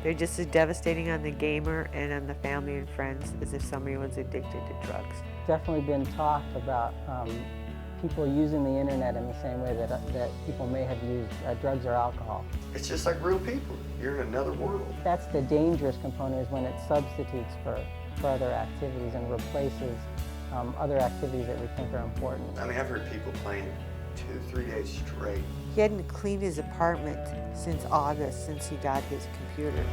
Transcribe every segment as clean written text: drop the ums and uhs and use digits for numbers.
They're just as devastating on the gamer and on the family and friends as if somebody was addicted to drugs. Definitely been talked about people using the internet in the same way that people may have used drugs or alcohol. It's just like real people. You're in another world. That's the dangerous component, is when it substitutes for other activities and replaces other activities that we think are important. I mean, I've heard people playing 2-3 days straight. He hadn't cleaned his apartment since August, since he got his computer.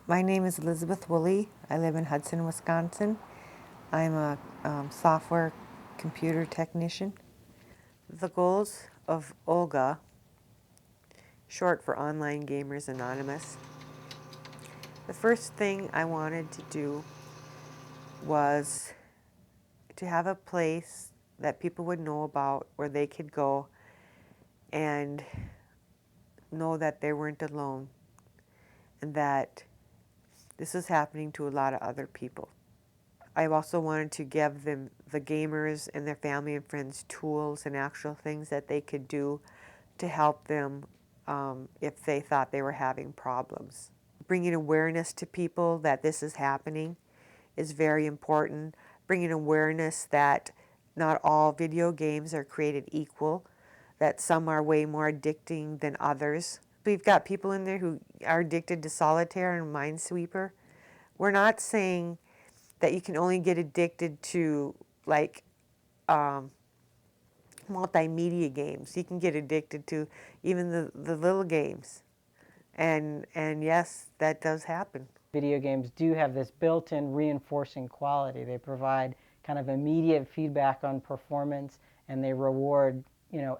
My name is Liz Woolley. I live in Hudson, Wisconsin. I'm a software computer technician. The goals of OLGA, short for Online Gamers Anonymous. The first thing I wanted to do was to have a place that people would know about, where they could go and know that they weren't alone, and that this is happening to a lot of other people. I also wanted to give them, the gamers and their family and friends, tools and actual things that they could do to help them if they thought they were having problems. Bringing awareness to people that this is happening is very important. Bringing awareness that not all video games are created equal, that some are way more addicting than others. We've got people in there who are addicted to solitaire and Minesweeper. We're not saying that you can only get addicted to like multimedia games. You can get addicted to even the little games. And yes, that does happen. Video games do have this built-in reinforcing quality. They provide kind of immediate feedback on performance, and they reward,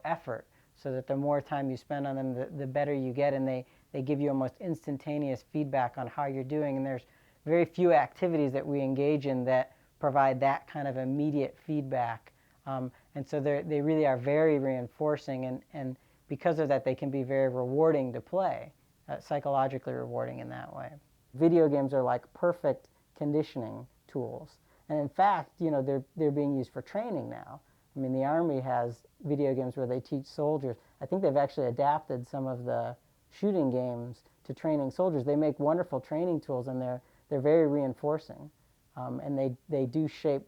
effort, so that the more time you spend on them, the better you get, and they give you almost instantaneous feedback on how you're doing. And there's very few activities that we engage in that provide that kind of immediate feedback. And so they really are very reinforcing, and because of that, they can be very rewarding to play, psychologically rewarding in that way. Video games are like perfect conditioning tools. And in fact, they're being used for training now. I mean, the Army has video games where they teach soldiers. I think they've actually adapted some of the shooting games to training soldiers. They make wonderful training tools, and they're very reinforcing. And they do shape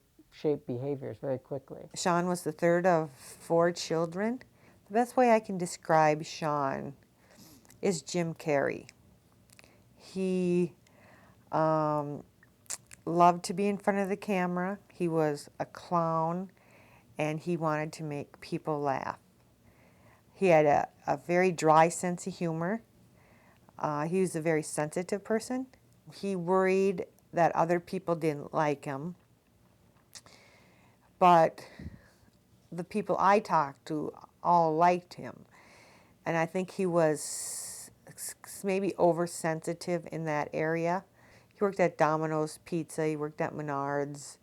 behaviors very quickly. Shawn was the third of 4 children. The best way I can describe Shawn is Jim Carrey. He loved to be in front of the camera. He was a clown, and he wanted to make people laugh. He had a very dry sense of humor. He was a very sensitive person. He worried that other people didn't like him, but the people I talked to all liked him. And I think he was maybe oversensitive in that area. He worked at Domino's Pizza, he worked at Menards.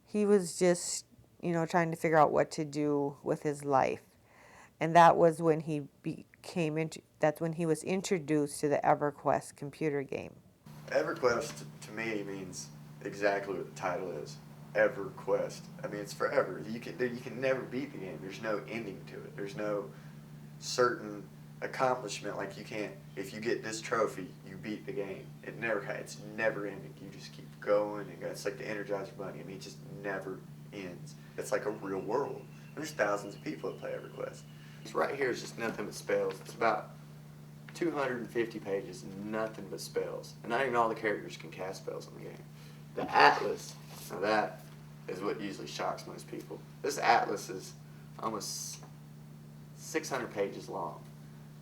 He was just, trying to figure out what to do with his life. And that was when he that's when he was introduced to the EverQuest computer game. EverQuest, to me, means exactly what the title is. EverQuest. I mean, it's forever. You can never beat the game. There's no ending to it. There's no certain accomplishment. Like, you can't, if you get this trophy, you beat the game. It's never ending. You just keep going and going. It's like the Energizer Bunny. I mean, it just never ends. It's like a real world. There's thousands of people that play EverQuest. It's right here is just nothing but spells. It's about 250 pages, nothing but spells. And not even all the characters can cast spells in the game. The Atlas, now that is what usually shocks most people. This Atlas is almost 600 pages long.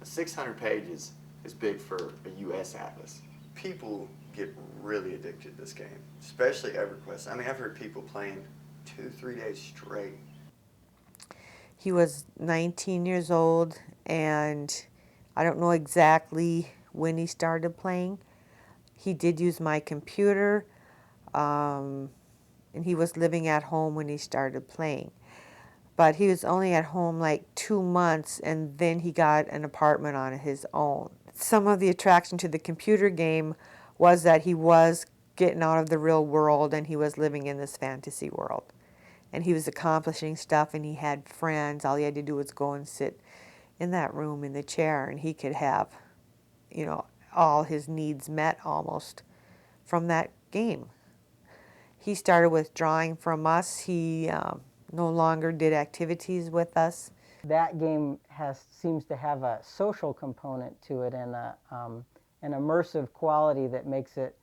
600 pages is big for a U.S. Atlas. People get really addicted to this game, especially EverQuest. I mean, I've heard people playing 2-3 days straight. He was 19 years old, and I don't know exactly when he started playing. He did use my computer, and he was living at home when he started playing. But he was only at home like 2 months, and then he got an apartment on his own. Some of the attraction to the computer game was that he was getting out of the real world and he was living in this fantasy world. And he was accomplishing stuff and he had friends. All he had to do was go and sit in that room in the chair and he could have, you know, all his needs met almost from that game. He started withdrawing from us. He no longer did activities with us. That game seems to have a social component to it and an immersive quality that makes it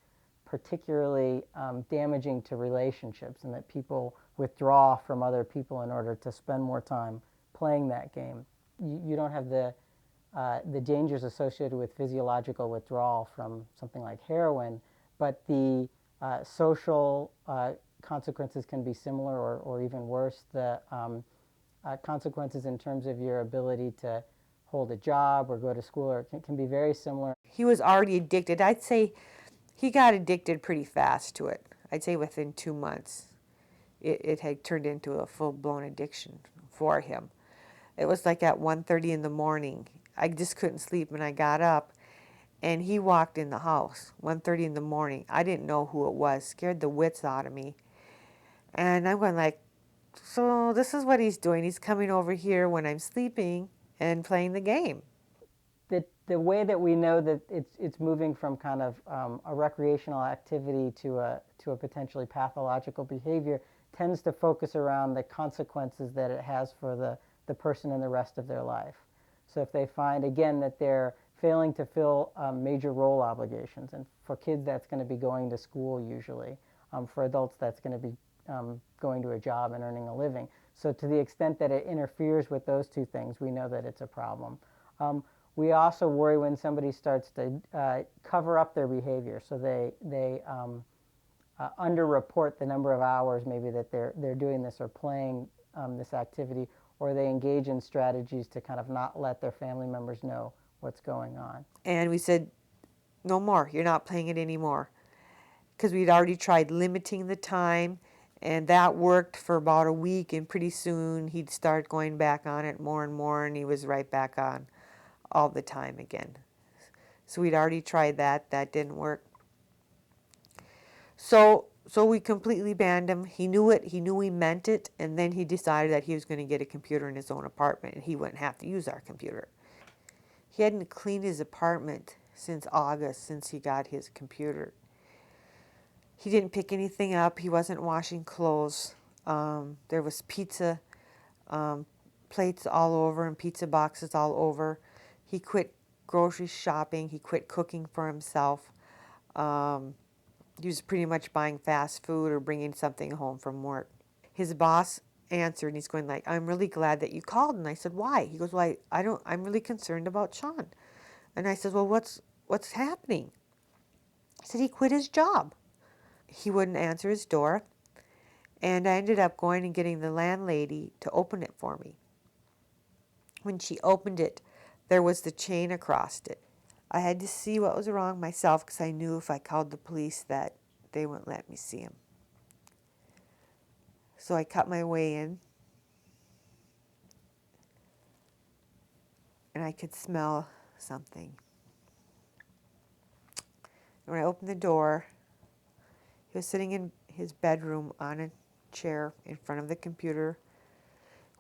particularly damaging to relationships, and that people withdraw from other people in order to spend more time playing that game. You don't have the dangers associated with physiological withdrawal from something like heroin, but the social consequences can be similar or even worse. The consequences in terms of your ability to hold a job or go to school can be very similar. He was already addicted. I'd say he got addicted pretty fast to it. I'd say within 2 months, it had turned into a full-blown addiction for him. It was like at 1:30 in the morning. I just couldn't sleep, and I got up, and he walked in the house, 1:30 in the morning. I didn't know who it was, scared the wits out of me. And I'm going like, so this is what he's doing. He's coming over here when I'm sleeping and playing the game. The way that we know that it's moving from kind of a recreational activity to a potentially pathological behavior tends to focus around the consequences that it has for the person in the rest of their life. So if they find, again, that they're failing to fill major role obligations, and for kids that's going to be going to school usually, for adults that's going to be going to a job and earning a living. So to the extent that it interferes with those two things, we know that it's a problem. We also worry when somebody starts to cover up their behavior, so they underreport the number of hours maybe that they're doing this or playing this activity, or they engage in strategies to kind of not let their family members know what's going on. And we said, no more, you're not playing it anymore. Because we'd already tried limiting the time, and that worked for about a week, and pretty soon he'd start going back on it more and more, and he was right back on all the time again. So we'd already tried that. That didn't work. So we completely banned him. He knew it. He knew we meant it. And then he decided that he was going to get a computer in his own apartment and he wouldn't have to use our computer. He hadn't cleaned his apartment since August, since he got his computer. He didn't pick anything up. He wasn't washing clothes. There was pizza plates all over and pizza boxes all over. He quit grocery shopping. He quit cooking for himself. He was pretty much buying fast food or bringing something home from work. His boss answered, and he's going like, I'm really glad that you called. And I said, why? He goes, well, I'm really concerned about Shawn. And I said, well, what's happening? He said he quit his job. He wouldn't answer his door. And I ended up going and getting the landlady to open it for me. When she opened it, there was the chain across it. I had to see what was wrong myself because I knew if I called the police that they wouldn't let me see him. So I cut my way in, and I could smell something. And when I opened the door, he was sitting in his bedroom on a chair in front of the computer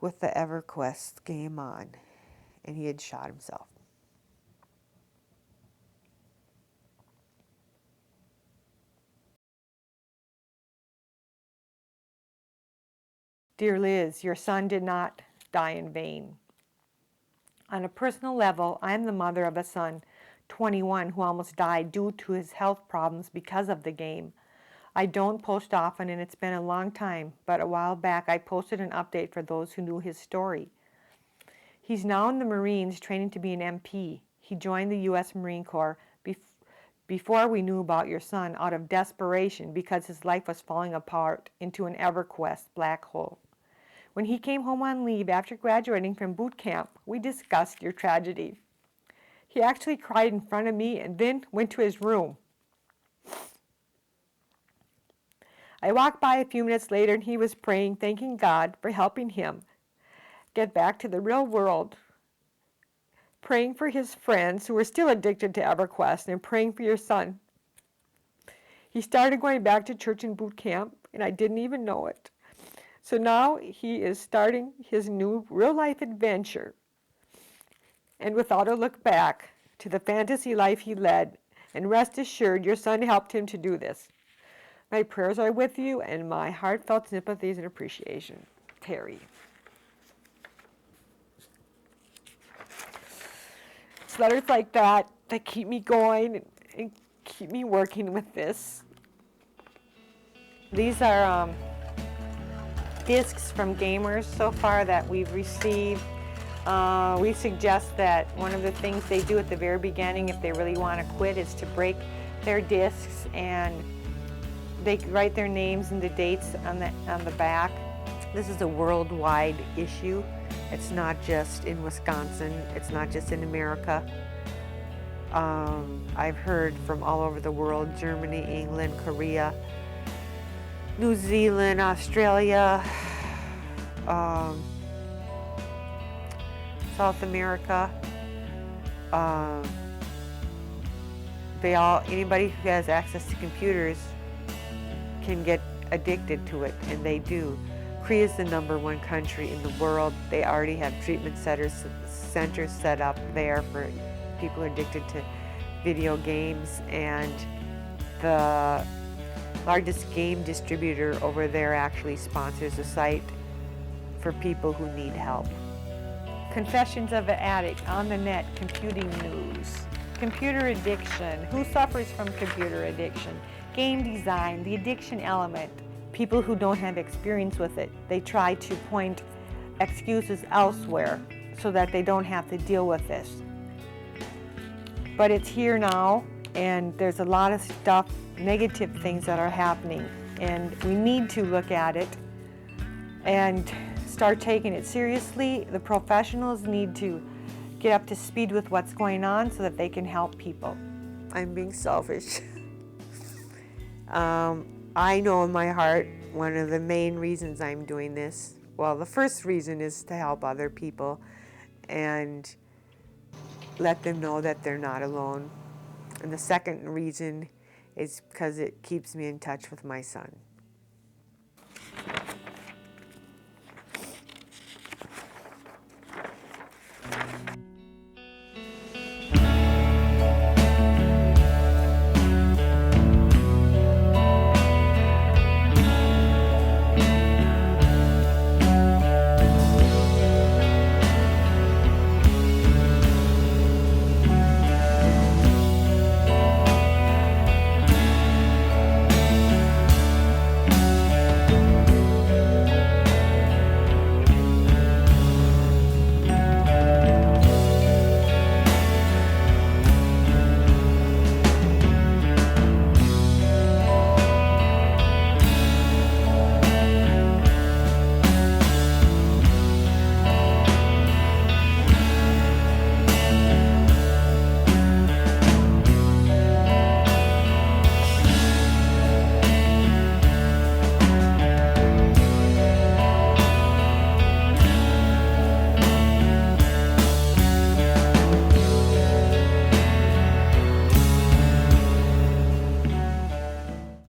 with the EverQuest game on, and he had shot himself. Dear Liz, your son did not die in vain. On a personal level, I am the mother of a son, 21, who almost died due to his health problems because of the game. I don't post often, and it's been a long time, but a while back I posted an update for those who knew his story. He's now in the Marines training to be an MP. He joined the U.S. Marine Corps before we knew about your son out of desperation because his life was falling apart into an EverQuest black hole. When he came home on leave after graduating from boot camp, we discussed your tragedy. He actually cried in front of me and then went to his room. I walked by a few minutes later and he was praying, thanking God for helping him get back to the real world, praying for his friends who were still addicted to EverQuest, and praying for your son He started going back to church and boot camp, and I didn't even know it. So now he is starting his new real-life adventure. And without a look back to the fantasy life he led, and rest assured your son helped him to do this. My prayers are with you and my heartfelt sympathies and appreciation. Terry. It's letters like that that keep me going and keep me working with this. These are discs from gamers so far that we've received. We suggest that one of the things they do at the very beginning, if they really want to quit, is to break their discs, and they write their names and the dates on the back. This is a worldwide issue. It's not just in Wisconsin. It's not just in America. I've heard from all over the world: Germany, England, Korea, New Zealand, Australia, South America. Anybody who has access to computers can get addicted to it, and they do. Korea is the #1 country in the world. They already have treatment centers set up there for people addicted to video games, and the largest game distributor over there actually sponsors a site for people who need help. Confessions of an Addict on the net, computing news. Computer addiction. Who suffers from computer addiction? Game design, the addiction element. People who don't have experience with it, they try to point excuses elsewhere so that they don't have to deal with this. But it's here now, and there's a lot of stuff, negative things that are happening, and we need to look at it and start taking it seriously. The professionals need to get up to speed with what's going on so that they can help people. I'm being selfish. I know in my heart one of the main reasons I'm doing this, well, the first reason is to help other people and let them know that they're not alone. And the second reason is because it keeps me in touch with my son.